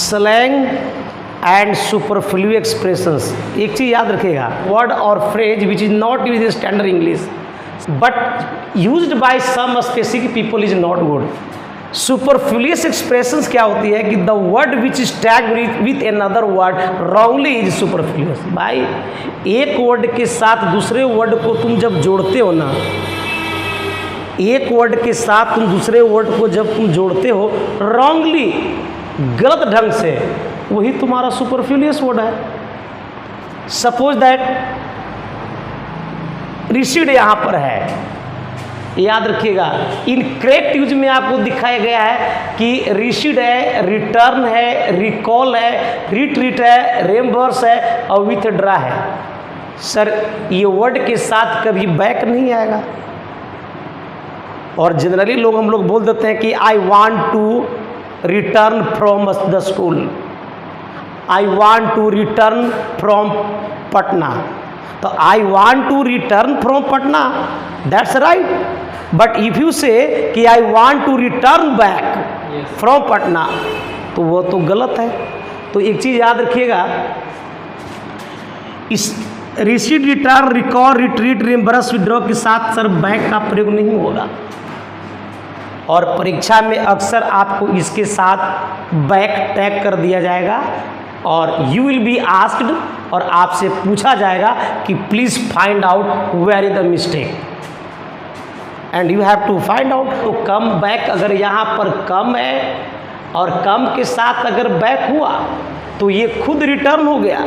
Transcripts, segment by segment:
Slang and सुपरफ्लू expressions. एक चीज़ याद रखिएगा, वर्ड और phrase which is not use in standard English but used by some specific people is not good. Superfluous expressions क्या होती है कि the word which is tag with another word wrongly is superfluous. भाई एक word के साथ दूसरे word को तुम जब जोड़ते हो ना, एक वर्ड के साथ तुम दूसरे वर्ड को जब तुम जोड़ते हो रॉन्गली, गलत ढंग से, वही तुम्हारा सुपरफ्लूअस वर्ड है। सपोज दैट रिसीड यहाँ पर है, याद रखिएगा इनकरेक्ट यूज में आपको दिखाया गया है कि रिसीड है, रिटर्न है, रिकॉल है, रिट्रीट है, रेम्बर्स है और विथड्रा है। सर ये वर्ड के साथ कभी बैक नहीं आएगा। और जनरली हम लोग बोल देते हैं कि I want to return from the school, I want to return from Patna. तो I want to return from Patna, that's right, but if you say कि I want to return back from Patna, तो वो तो गलत है। तो एक चीज़ याद रखिएगा, इस recede, return, recall, retreat, reimburse, withdraw के साथ सर बैक का प्रयोग नहीं होगा। और परीक्षा में अक्सर आपको इसके साथ बैक टैग कर दिया जाएगा और यू विल बी आस्क्ड, और आपसे पूछा जाएगा कि please find out where is the mistake and you have to find out. तो कम बैक अगर यहाँ पर कम है और कम के साथ अगर बैक हुआ तो ये खुद रिटर्न हो गया।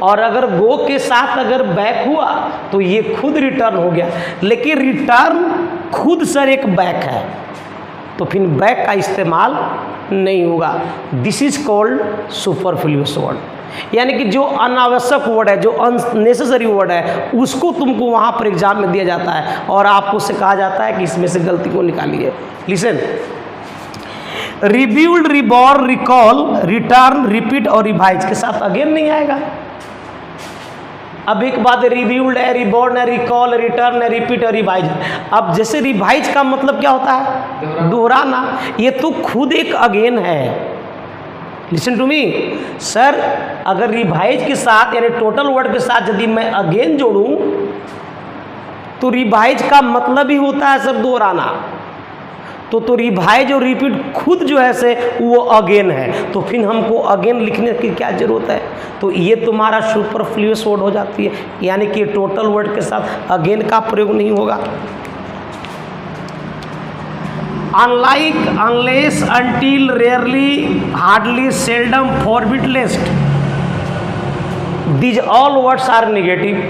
और अगर गो के साथ अगर बैक हुआ तो ये खुद रिटर्न हो गया। लेकिन रिटर्न खुद सर एक बैक है, तो फिर बैक का इस्तेमाल नहीं होगा। This is called superfluous word, यानी कि जो अनावश्यक वर्ड है, जो अननेसेसरी वर्ड है, उसको तुमको वहाँ पर एग्जाम में दिया जाता है और आपको से कहा जाता है कि इसमें से गलती को निकालिए। Listen, rebuild, reborn, recall, return, repeat और रिवाइज के साथ अगेन नहीं आएगा। अब एक बात, रिब्यूल्ड है, रिबॉर्न है, रिकॉल, रिटर्न है, रिपीट और रिवाइज। अब जैसे रिवाइज का मतलब क्या होता है? दोहराना। ये तो खुद एक अगेन है। लिसन टू मी सर, अगर रिवाइज के साथ यानी टोटल वर्ड के साथ यदि मैं अगेन जोड़ूं तो रिवाइज का मतलब ही होता है सर दोहराना। तो रिवाइज और रिपीट खुद जो है से वो अगेन है, तो फिर हमको अगेन लिखने की क्या जरूरत है? तो ये तुम्हारा सुपरफ्लूअस वर्ड हो जाती है, यानी कि टोटल वर्ड के साथ अगेन का प्रयोग नहीं होगा। Unlike, unless, until, rarely, hardly, seldom, forbid, lest, these all words are negative.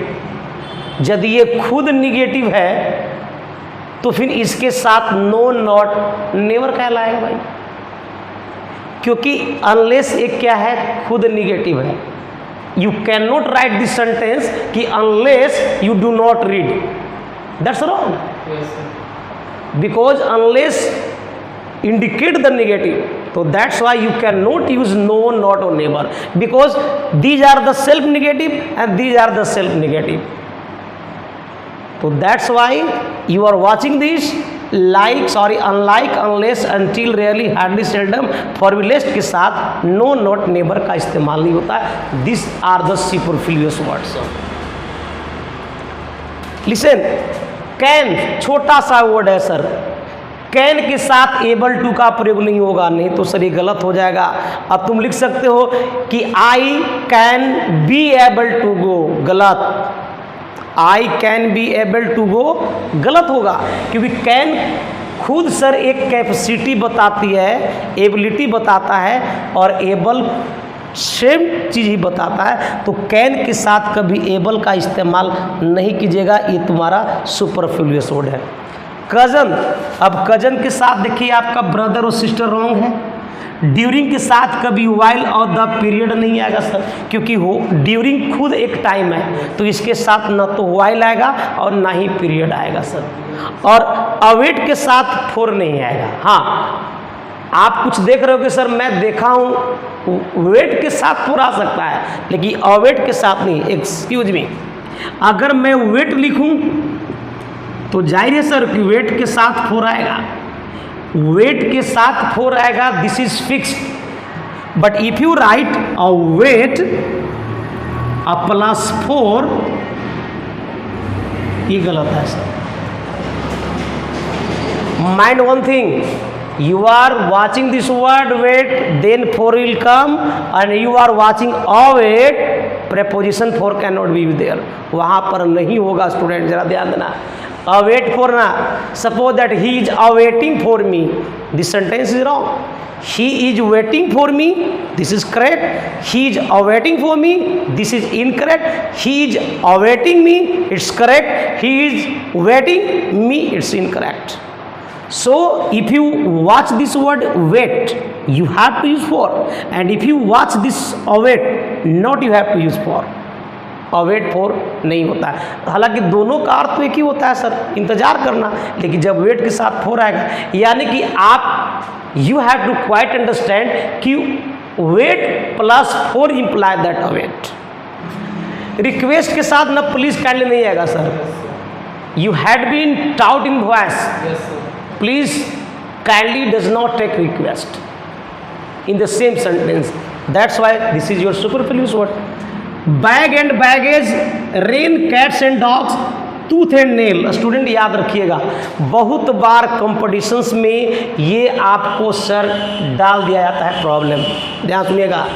यदि ये खुद निगेटिव है तो फिर इसके साथ नो, नॉट, नेवर कहलाएगा भाई, क्योंकि अनलेस एक क्या है? खुद निगेटिव है। You can not write this sentence कि unless you do not read, that's wrong, because unless indicate the negative. तो that's why you can not use no, not और never, because these are the self negative and these are the self negative. तो that's why you are watching this unlike, unless, until, rarely, hardly, seldom, forbid, lest के साथ no, not, never का इस्तेमाल नहीं होता है। This are the superfluous words. Listen, can छोटा सा वर्ड है सर, कैन के साथ एबल टू का प्रयोग नहीं होगा, नहीं तो सर ये गलत हो जाएगा। अब तुम लिख सकते हो कि I can be able to go, गलत। I can be able to go गलत होगा, क्योंकि कैन खुद सर एक कैपेसिटी बताती है, एबिलिटी बताता है, और एबल सेम चीज़ ही बताता है। तो कैन के साथ कभी एबल का इस्तेमाल नहीं कीजिएगा, ये तुम्हारा सुपरफ्लूअस वर्ड है। कज़न, अब कज़न के साथ देखिए आपका ब्रदर और सिस्टर रॉन्ग है। ड्यूरिंग के साथ कभी वाइल और द पीरियड नहीं आएगा सर, क्योंकि वो ड्यूरिंग खुद एक टाइम है, तो इसके साथ न तो वाइल आएगा और ना ही पीरियड आएगा सर। और अवेट के साथ फोर नहीं आएगा। हाँ, आप कुछ देख रहे हो कि सर मैं देखा हूँ वेट के साथ फोर आ सकता है, लेकिन अवेट के साथ नहीं। एक्सक्यूज मी, अगर मैं वेट लिखूँ तो जाहिर है सर कि वेट के साथ फोर आएगा, वेट के साथ फोर आएगा, this is fixed. But if you write a weight a +4, ये गलत है sir. Mind one thing, you are watching this word weight, then 4 will come, and you are watching a weight, preposition 4 cannot be there, वहाँ पर नहीं होगा student, जरा ध्यान देना। await for ना, suppose that he is awaiting for me, this sentence is wrong. He is waiting for me, this is correct. He is awaiting for me, this is incorrect. He is awaiting me, it's correct. He is waiting me, it's incorrect. So if you watch this word wait, you have to use for, and if you watch this await, not you have to use for. Await for नहीं होता है, हालांकि दोनों का अर्थ तो एक ही होता है सर, इंतजार करना, लेकिन जब वेट के साथ फॉर आएगा, यानी कि आप you have to quite understand कि wait +4 imply that await. Request के साथ ना प्लीज काइंडली नहीं आएगा sir, you had been taught in voice, please kindly does not take request in the same sentence, that's why this is your superfluous word. Bag and baggage, rain, cats and dogs, tooth and nail. Student याद रखिएगा, बहुत बार competitions में ये आपको sir डाल दिया जाता है प्रॉब्लम, ध्यान सुनिएगा।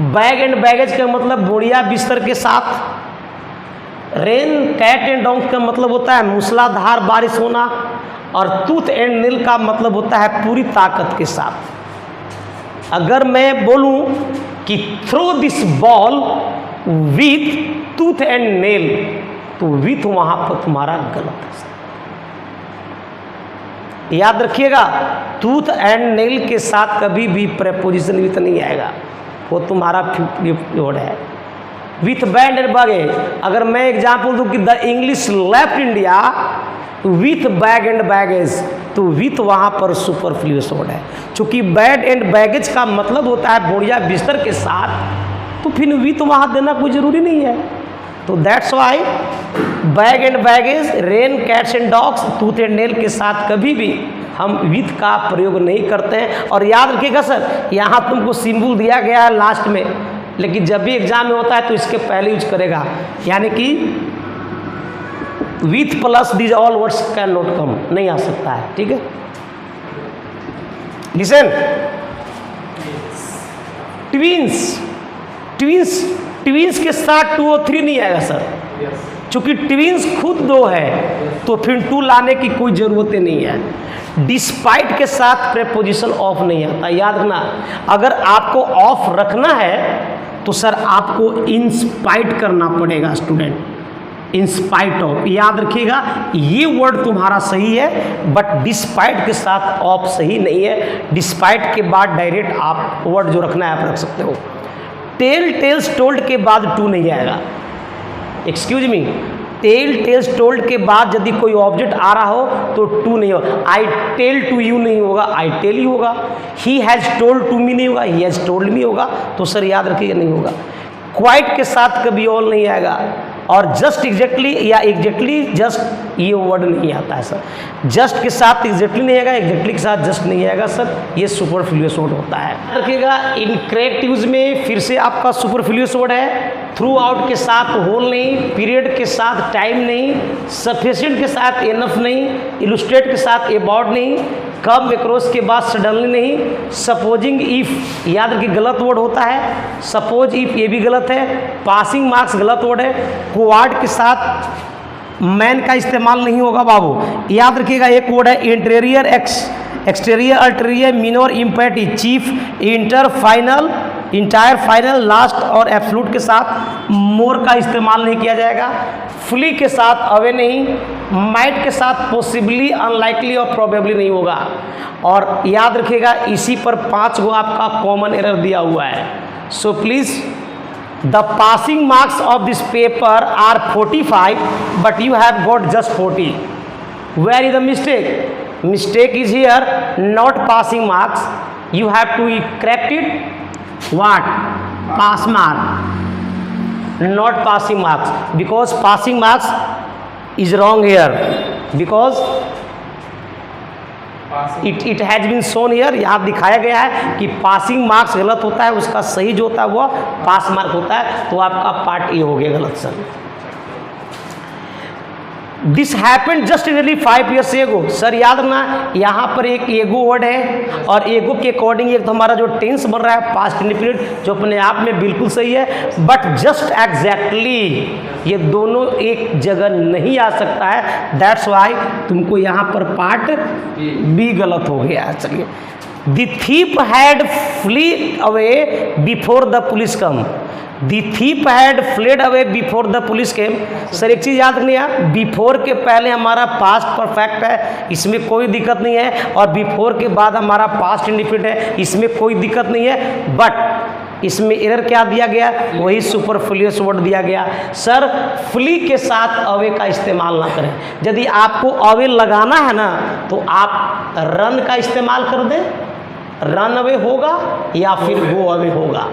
बैग एंड बैगेज का मतलब बोरिया बिस्तर के साथ, रेन, कैट एंड डॉग का मतलब होता है मूसलाधार बारिश होना, और टूथ एंड नेल का मतलब होता है पूरी ताकत के साथ। अगर मैं बोलूं कि throw this ball with tooth and nail, तो विथ वहां पर तुम्हारा गलत है। याद रखिएगा, टूथ एंड नेल के साथ कभी भी प्रेपोजिशन विथ नहीं आएगा, वो तुम्हारा फ्लिप है। विथ बैंड एंड बैगेज, अगर मैं एग्जाम्पल दूं कि the English left India with bag and baggage, तो विथ वहाँ पर सुपरफ्लूइयस वर्ड है। चूँकि बैग एंड बैगेज का मतलब होता है बोरिया बिस्तर के साथ, तो फिर विथ वहाँ देना कोई ज़रूरी नहीं है। तो that's Y bag and baggage, rain, cats and dogs, tooth and nail के साथ कभी भी हम विथ का प्रयोग नहीं करते हैं। और याद रखिएगा सर, यहाँ तुमको सिंबल दिया गया है लास्ट में, लेकिन जब भी एग्जाम में होता है तो इसके पहले यूज करेगा, यानी कि with plus these all words can not come, नहीं आ सकता है, ठीक है। लिसन, ट्विंस, ट्विंस, ट्विंस के साथ 2 और 3 नहीं आएगा सर, चूंकि ट्विंस खुद 2 है तो फिर 2 लाने की कोई ज़रूरत नहीं है। डिस्पाइट के साथ प्रेपोजिशन ऑफ नहीं आता, याद रखना। अगर आपको ऑफ रखना है तो सर आपको इंस्पाइट करना पड़ेगा स्टूडेंट, इंस्पाइट ऑफ, याद रखिएगा ये वर्ड तुम्हारा सही है, बट डिस्पाइट के साथ ऑफ सही नहीं है। डिस्पाइट के बाद डायरेक्ट आप वर्ड जो रखना है आप रख सकते हो। टेल, टेल्स, टोल्ड के बाद 2 नहीं आएगा, excuse me, tell, tells, told के बाद यदि कोई ऑब्जेक्ट आ रहा हो तो 2 नहीं होगा। आई टेल टू यू नहीं होगा, आई टेल ही होगा। He has told to me नहीं होगा, ही हैज़ टोल्ड मी होगा। तो सर याद रखिएगा नहीं होगा। क्वाइट के साथ कभी ऑल नहीं आएगा, और जस्ट एग्जैक्टली या एग्जैक्टली जस्ट ये वर्ड नहीं आता है सर। जस्ट के साथ एग्जैक्टली नहीं आएगा, एग्जैक्टली के साथ जस्ट नहीं आएगा सर, ये सुपरफ्लूइयस वर्ड होता है। रखिएगा इनकरेक्ट यूज में फिर से आपका सुपरफ्लूइयस वर्ड है। थ्रू आउट के साथ होल नहीं, पीरियड के साथ टाइम नहीं, सफिशिएंट के साथ एनफ नहीं, इलुस्ट्रेट के साथ अबाउट नहीं, कम एक्रॉस के बाद सडनली नहीं, सपोजिंग इफ, याद रखिए गलत वर्ड होता है, सपोज इफ ये भी गलत है, पासिंग मार्क्स गलत वर्ड है, कोवार्ड के साथ मैन का इस्तेमाल नहीं होगा बाबू। याद रखिएगा एक वर्ड है interior, exterior, ulterior, minor, empty, chief, inter, final, entire, final, last और एब्सोल्यूट के साथ मोर का इस्तेमाल नहीं किया जाएगा। फुली के साथ अवे नहीं, माइट के साथ पॉसिबली, अनलाइकली और प्रोबेबली नहीं होगा। और याद रखिएगा इसी पर 5 गो आपका कॉमन एरर दिया हुआ है। So please the passing marks of this paper are 45 but you have got just 40। Where is the mistake? Mistake is here, not passing marks. You have to correct it. What? Pass mark, not passing marks, because passing marks is wrong here, because it has been shown here, यहाँ दिखाया गया है कि passing marks गलत होता है, उसका सही जो होता है वो पास मार्क होता है, तो आपका पार्ट ए हो गया गलत sir. This happened just really 5 years एगो। सर याद ना, यहाँ पर एक एगो वर्ड है और एगो के अकॉर्डिंग एक तो हमारा जो टेंस बन रहा है पास्ट इंडेफिनिट, जो अपने आप में बिल्कुल सही है, बट जस्ट एग्जैक्टली ये दोनों एक जगह नहीं आ सकता है, दैट्स वाई तुमको यहाँ पर पार्ट बी गलत हो गया। चलिए, the thief had flee away before the police come. The thief had fled away before the police came. Sir एक चीज़ याद रखनी है, बिफोर के पहले हमारा पास्ट परफेक्ट है, इसमें कोई दिक्कत नहीं है, और बिफोर के बाद हमारा पास्ट इंडिफिनिट है, इसमें कोई दिक्कत नहीं है, बट इसमें एरर क्या दिया गया, वही सुपरफ्लुअस वर्ड दिया गया। सर फ्ली के साथ अवे का इस्तेमाल ना करें। यदि आपको अवे लगाना है ना तो आप रन का इस्तेमाल कर दें, रन अवे होगा या फिर गो अवे होगा,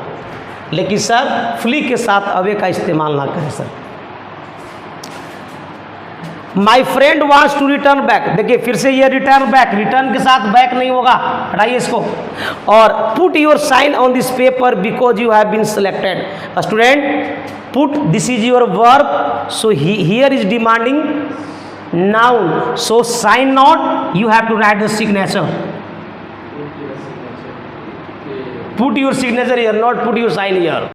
लेकिन सर फ्ली के साथ अवे का इस्तेमाल ना करें। Sir my friend wants to return back, देखिए फिर से ये रिटर्न बैक, रिटर्न के साथ बैक नहीं होगा, हटाइए इसको। और put your sign on this paper because you have been selected. Student put, this is your verb, so here is demanding noun, so sign not, you have to write the signature. Put your signature here, not put your sign here.